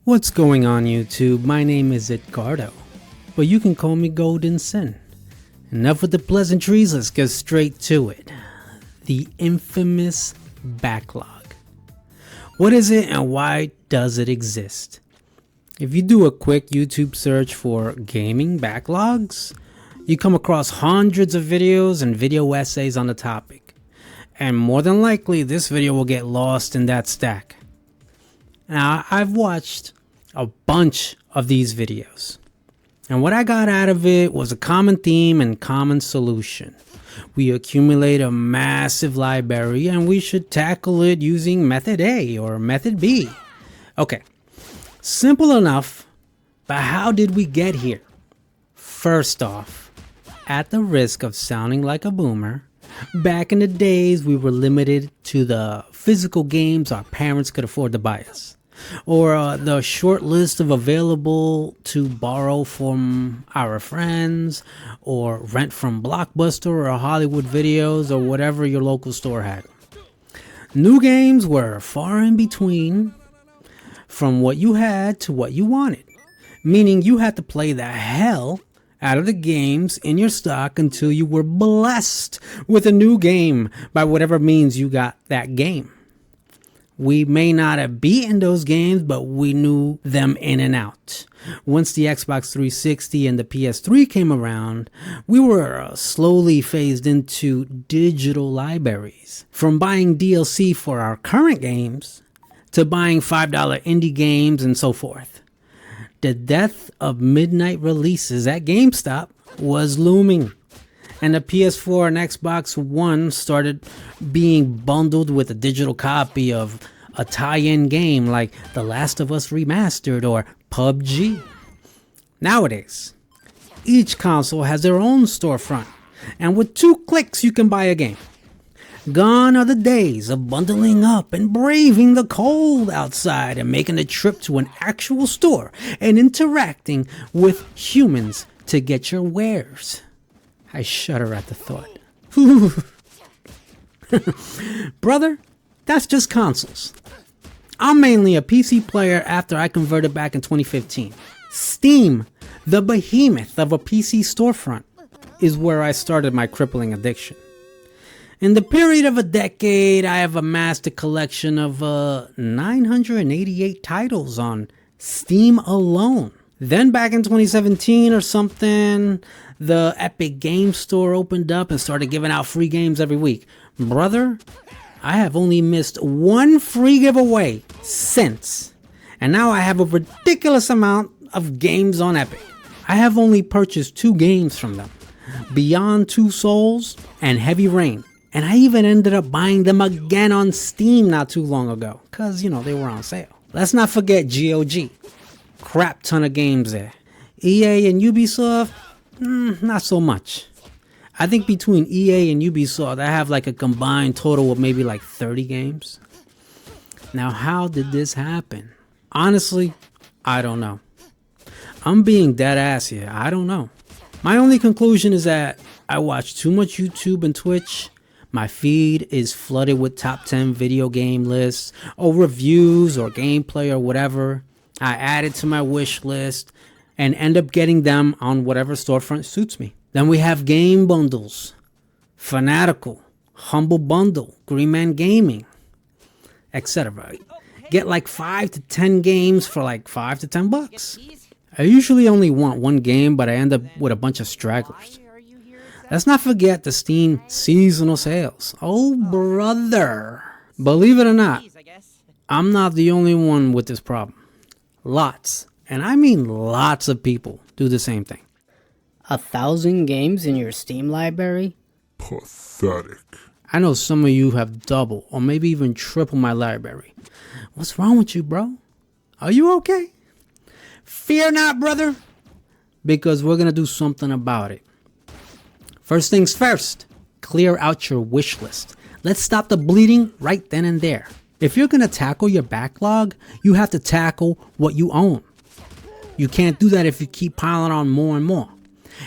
What's going on YouTube? My name is Edgardo, but you can call me Golden Sin. Enough with the pleasantries, let's get straight to it. The infamous backlog. What is it and why does it exist? If you do a quick YouTube search for gaming backlogs, you come across hundreds of videos and video essays on the topic. And more than likely, this video will get lost in that stack. Now, I've watched a bunch of these videos, and what I got out of it was a common theme and common solution. We accumulate a massive library and we should tackle it using method A or method B. Okay, simple enough, but how did we get here? First off, at the risk of sounding like a boomer, back in the days we were limited to the physical games our parents could afford to buy us, or the short list of available to borrow from our friends, or rent from Blockbuster or Hollywood Videos or whatever your local store had. New games were far in between from what you had to what you wanted, meaning you had to play the hell out of the games in your stock until you were blessed with a new game by whatever means you got that game. We may not have beaten those games, but we knew them in and out. Once the Xbox 360 and the PS3 came around, we were slowly phased into digital libraries. From buying DLC for our current games, to buying $5 indie games and so forth. The death of midnight releases at GameStop was looming, and the PS4 and Xbox One started being bundled with a digital copy of a tie-in game like The Last of Us Remastered or PUBG. Nowadays, each console has their own storefront, and with 2 clicks you can buy a game. Gone are the days of bundling up and braving the cold outside and making a trip to an actual store and interacting with humans to get your wares. I shudder at the thought. Brother, that's just consoles. I'm mainly a PC player after I converted back in 2015. Steam, the behemoth of a PC storefront, is where I started my crippling addiction. In the period of a decade, I have amassed a collection of 988 titles on Steam alone. Then back in 2017 or something, the Epic Game Store opened up and started giving out free games every week. Brother, I have only missed 1 free giveaway since. And now I have a ridiculous amount of games on Epic. I have only purchased 2 games from them, Beyond Two Souls and Heavy Rain. And I even ended up buying them again on Steam not too long ago, cause they were on sale. Let's not forget GOG. Crap ton of games there. EA and Ubisoft, not so much. I think between EA and Ubisoft, I have like a combined total of maybe like 30 games. Now, how did this happen? Honestly, I don't know. I'm being dead ass here. I don't know. My only conclusion is that I watch too much YouTube and Twitch. My feed is flooded with top 10 video game lists, or reviews, or gameplay, or whatever. I add it to my wish list, and end up getting them on whatever storefront suits me. Then we have game bundles, Fanatical, Humble Bundle, Green Man Gaming, etc. Get like 5 to 10 games for like $5 to $10. I usually only want 1 game, but I end up with a bunch of stragglers. Let's not forget the Steam seasonal sales. Oh, brother. Believe it or not, I'm not the only one with this problem. Lots, and I mean lots of people do the same thing. 1,000 games in your Steam library? Pathetic. I know some of you have double or maybe even triple my library. What's wrong with you, bro? Are you okay? Fear not, brother, because we're going to do something about it. First things first, clear out your wish list. Let's stop the bleeding right then and there. If you're going to tackle your backlog, you have to tackle what you own. You can't do that if you keep piling on more and more.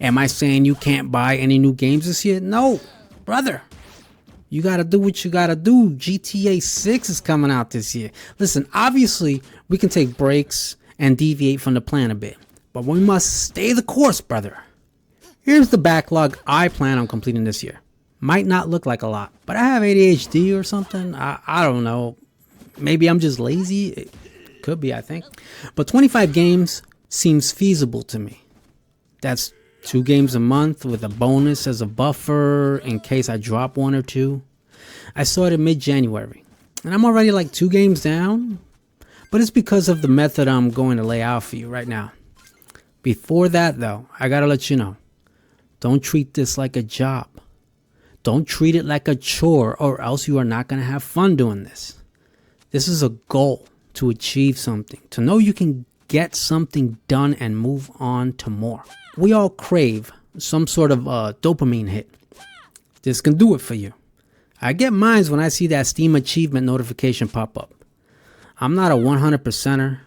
Am I saying you can't buy any new games this year? No, brother. You gotta do what you gotta do. GTA 6 is coming out this year. Listen, obviously, we can take breaks and deviate from the plan a bit, but we must stay the course, brother. Here's the backlog I plan on completing this year. Might not look like a lot, but I have ADHD or something. I don't know. Maybe I'm just lazy. It could be, I think. But 25 games seems feasible to me. That's 2 games a month with a bonus as a buffer in case I drop 1 or 2. I started mid-January, and I'm already like 2 games down, but it's because of the method I'm going to lay out for you right now. Before that, though, I gotta let you know, don't treat this like a job. Don't treat it like a chore, or else you are not gonna have fun doing this. This is a goal to achieve something, to know you can get something done and move on to more. We all crave some sort of dopamine hit. This can do it for you. I get mine when I see that Steam achievement notification pop up. I'm not a 100%er.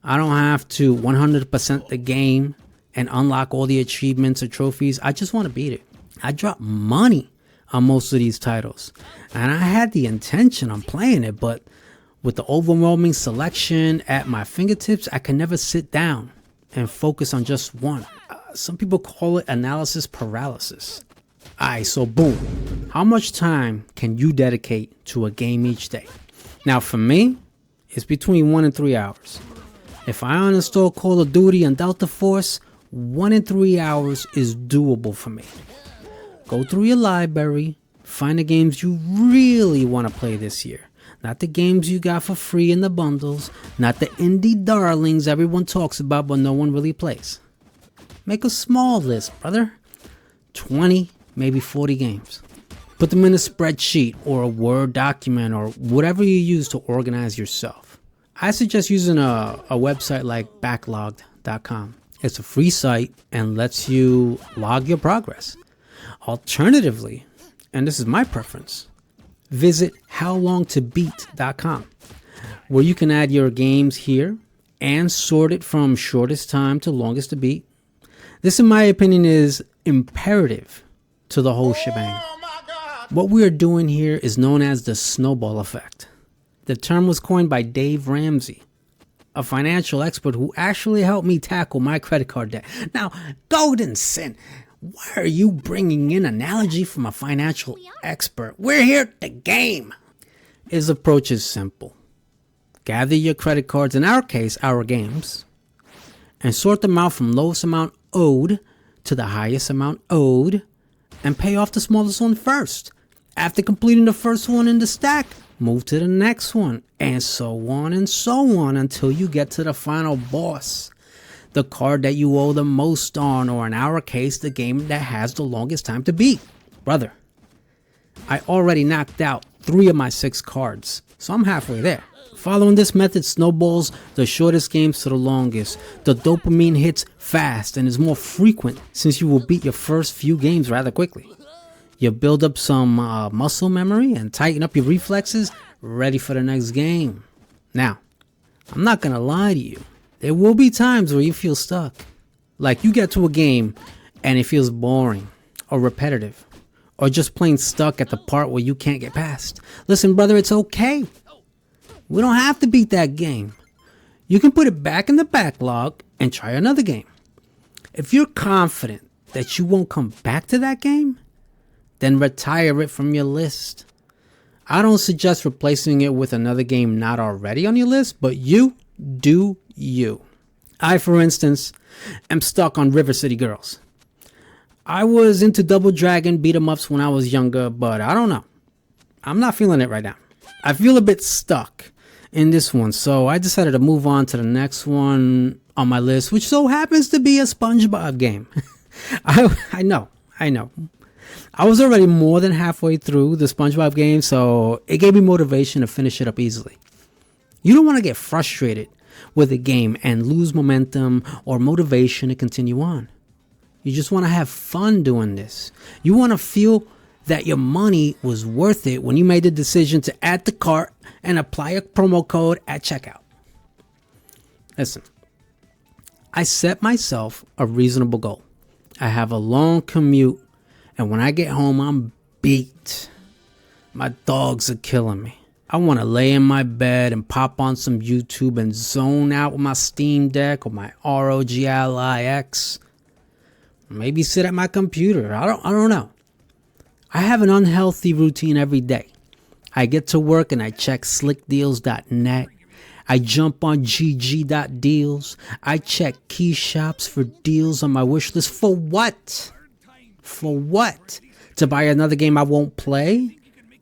I don't have to 100% the game and unlock all the achievements or trophies. I just want to beat it. I drop money on most of these titles, and I had the intention on playing it, but with the overwhelming selection at my fingertips, I can never sit down and focus on just one. Some people call it analysis paralysis. Alright, so boom. How much time can you dedicate to a game each day? Now for me, it's between 1 and 3 hours. If I uninstall Call of Duty and Delta Force, 1 and 3 hours is doable for me. Go through your library, find the games you really want to play this year. Not the games you got for free in the bundles, not the indie darlings everyone talks about but no one really plays. Make a small list, brother. 20, maybe 40 games. Put them in a spreadsheet or a Word document or whatever you use to organize yourself. I suggest using a website like Backlog.com. It's a free site and lets you log your progress. Alternatively, and this is my preference, visit HowLongToBeat.com, where you can add your games here and sort it from shortest time to longest to beat. This, in my opinion, is imperative to the whole shebang. What we are doing here is known as the snowball effect. The term was coined by Dave Ramsey, a financial expert who actually helped me tackle my credit card debt. Now, Golden Sin, why are you bringing in analogy from a financial expert? We're here to game. His approach is simple. Gather your credit cards, in our case, our games, and sort them out from lowest amount owed to the highest amount owed, and pay off the smallest one first. After completing the first one in the stack, move to the next one, and so on until you get to the final boss. The card that you owe the most on, or in our case, the game that has the longest time to beat. Brother, I already knocked out 3 of my 6 cards, so I'm halfway there. Following this method snowballs the shortest games to the longest. The dopamine hits fast and is more frequent since you will beat your first few games rather quickly. You build up some muscle memory and tighten up your reflexes, ready for the next game. Now, I'm not gonna lie to you. There will be times where you feel stuck. Like you get to a game and it feels boring or repetitive or just plain stuck at the part where you can't get past. Listen, brother, it's okay. We don't have to beat that game. You can put it back in the backlog and try another game. If you're confident that you won't come back to that game, then retire it from your list. I don't suggest replacing it with another game not already on your list, but you do you. I, for instance, am stuck on River City Girls. I was into Double Dragon beat 'em ups when I was younger, but I don't know. I'm not feeling it right now. I feel a bit stuck in this one, so I decided to move on to the next one on my list, which so happens to be a SpongeBob game. I know. I was already more than halfway through the SpongeBob game, so it gave me motivation to finish it up easily. You don't want to get frustrated with a game and lose momentum or motivation to continue on. You just want to have fun doing this. You want to feel that your money was worth it when you made the decision to add the cart and apply a promo code at checkout. Listen, I set myself a reasonable goal. I have a long commute, and when I get home, I'm beat. My dogs are killing me. I want to lay in my bed and pop on some YouTube and zone out with my Steam Deck or my ROGLIX. Maybe sit at my computer. I don't know. I have an unhealthy routine every day. I get to work and I check slickdeals.net. I jump on gg.deals. I check key shops for deals on my wish list. For what? For what? To buy another game I won't play?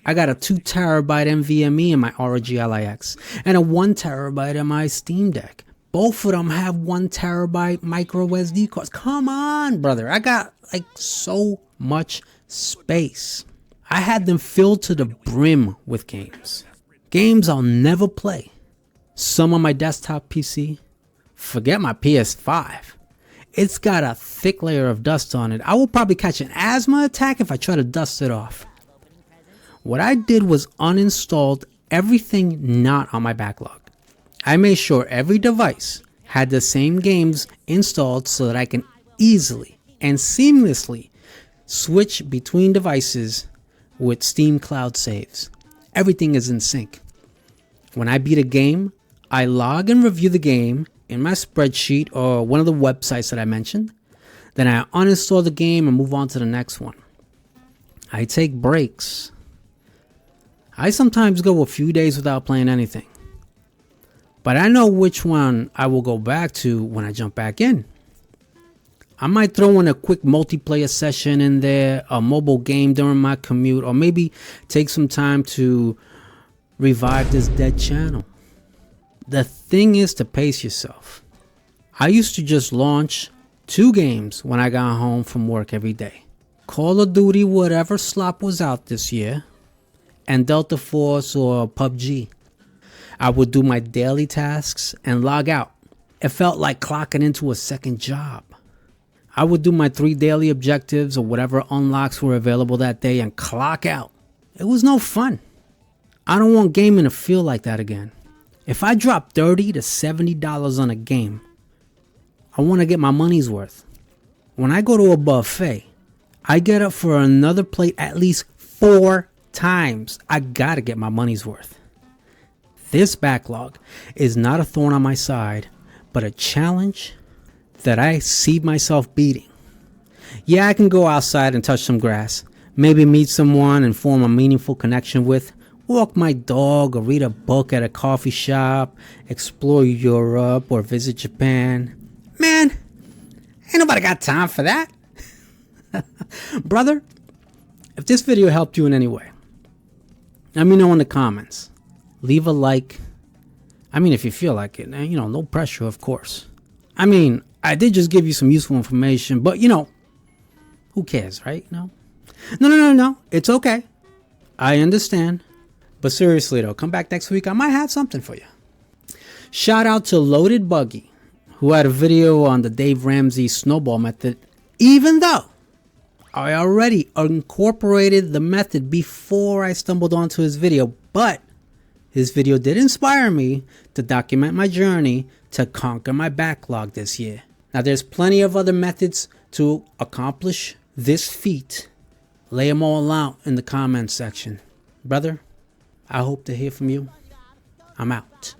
I got a 2 terabyte NVMe in my ROGLIX and a 1 terabyte in my Steam Deck. Both of them have 1 terabyte micro SD cards. Come on, brother. I got like so much space. I had them filled to the brim with games. Games I'll never play. Some on my desktop PC. Forget my PS5. It's got a thick layer of dust on it. I will probably catch an asthma attack if I try to dust it off. What I did was uninstalled everything not on my backlog. I made sure every device had the same games installed so that I can easily and seamlessly switch between devices with Steam Cloud saves. Everything is in sync. When I beat a game, I log and review the game in my spreadsheet or one of the websites that I mentioned. Then I uninstall the game and move on to the next one. I take breaks. I sometimes go a few days without playing anything. But I know which one I will go back to when I jump back in. I might throw in a quick multiplayer session in there, a mobile game during my commute, or maybe take some time to revive this dead channel. The thing is to pace yourself. I used to just launch 2 games when I got home from work every day. Call of Duty, whatever slop was out this year, and Delta Force or PUBG. I would do my daily tasks and log out. It felt like clocking into a second job. I would do my 3 daily objectives or whatever unlocks were available that day and clock out. It was no fun. I don't want gaming to feel like that again. If I drop $30 to $70 on a game, I want to get my money's worth. When I go to a buffet, I get up for another plate at least 4 times. I gotta get my money's worth. This backlog is not a thorn on my side, but a challenge that I see myself beating. Yeah, I can go outside and touch some grass, maybe meet someone and form a meaningful connection with, walk my dog or read a book at a coffee shop, explore Europe or visit Japan. Man, ain't nobody got time for that. Brother, if this video helped you in any way, let me know in the comments. Leave a like. I mean, if you feel like it, no pressure, of course. I mean, I did just give you some useful information, but who cares, right? No. It's okay. I understand. But seriously though, come back next week. I might have something for you. Shout out to Loaded Buggy, who had a video on the Dave Ramsey snowball method, even though I already incorporated the method before I stumbled onto his video. But his video did inspire me to document my journey to conquer my backlog this year. Now there's plenty of other methods to accomplish this feat. Lay them all out in the comments section. Brother, I hope to hear from you. I'm out.